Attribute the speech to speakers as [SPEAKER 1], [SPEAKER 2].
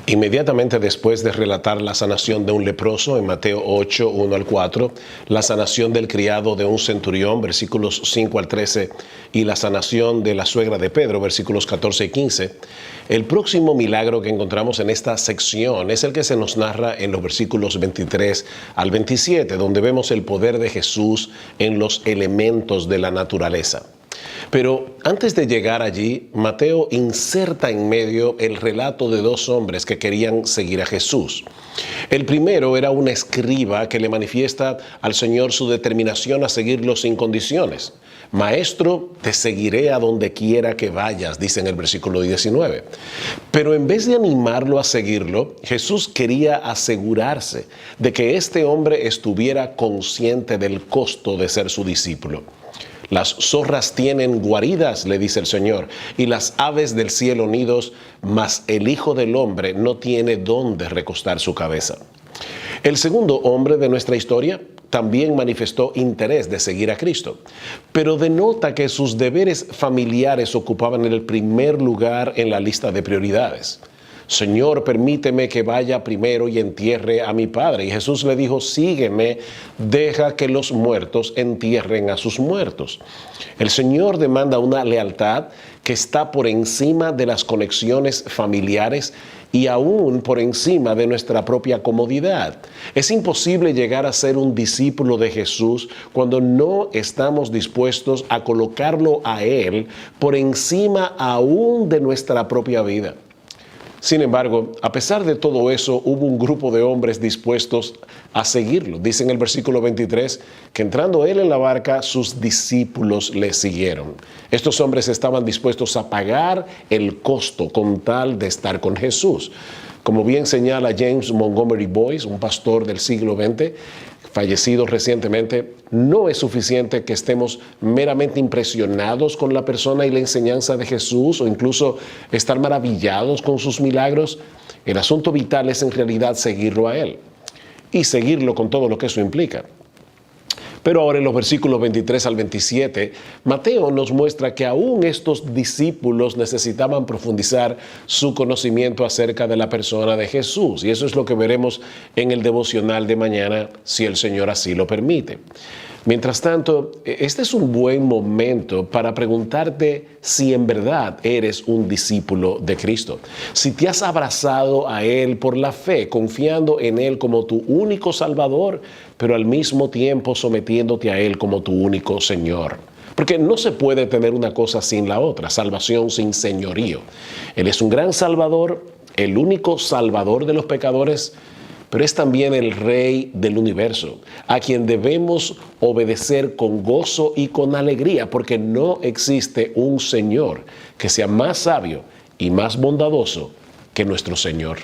[SPEAKER 1] Inmediatamente después de relatar la sanación de un leproso en Mateo 8, 1 al 4, la sanación del criado de un centurión, versículos 5 al 13, y la sanación de la suegra de Pedro, versículos 14 y 15, el próximo milagro que encontramos en esta sección es el que se nos narra en los versículos 23 al 27, donde vemos el poder de Jesús en los elementos de la naturaleza. Pero antes de llegar allí, Mateo inserta en medio el relato de dos hombres que querían seguir a Jesús. El primero era un escriba que le manifiesta al Señor su determinación a seguirlo sin condiciones. Maestro, te seguiré a donde quiera que vayas, dice en el versículo 19. Pero en vez de animarlo a seguirlo, Jesús quería asegurarse de que este hombre estuviera consciente del costo de ser su discípulo. Las zorras tienen guaridas, le dice el Señor, y las aves del cielo nidos, mas el Hijo del Hombre no tiene dónde recostar su cabeza. El segundo hombre de nuestra historia también manifestó interés de seguir a Cristo, pero denota que sus deberes familiares ocupaban el primer lugar en la lista de prioridades. Señor, permíteme que vaya primero y entierre a mi padre. Y Jesús le dijo, sígueme, deja que los muertos entierren a sus muertos. El Señor demanda una lealtad que está por encima de las conexiones familiares y aún por encima de nuestra propia comodidad. Es imposible llegar a ser un discípulo de Jesús cuando no estamos dispuestos a colocarlo a Él por encima aún de nuestra propia vida. Sin embargo, a pesar de todo eso, hubo un grupo de hombres dispuestos a seguirlo. Dice en el versículo 23 que entrando él en la barca, sus discípulos le siguieron. Estos hombres estaban dispuestos a pagar el costo con tal de estar con Jesús. Como bien señala James Montgomery Boyce, un pastor del siglo XX, fallecido recientemente, no es suficiente que estemos meramente impresionados con la persona y la enseñanza de Jesús o incluso estar maravillados con sus milagros. El asunto vital es en realidad seguirlo a Él y seguirlo con todo lo que eso implica. Pero ahora en los versículos 23 al 27, Mateo nos muestra que aún estos discípulos necesitaban profundizar su conocimiento acerca de la persona de Jesús. Y eso es lo que veremos en el devocional de mañana, si el Señor así lo permite. Mientras tanto, este es un buen momento para preguntarte si en verdad eres un discípulo de Cristo. Si te has abrazado a Él por la fe, confiando en Él como tu único Salvador, pero al mismo tiempo sometiéndote a Él como tu único Señor. Porque no se puede tener una cosa sin la otra, salvación sin señorío. Él es un gran Salvador, el único Salvador de los pecadores, pero es también el Rey del universo, a quien debemos obedecer con gozo y con alegría, porque no existe un Señor que sea más sabio y más bondadoso que nuestro Señor.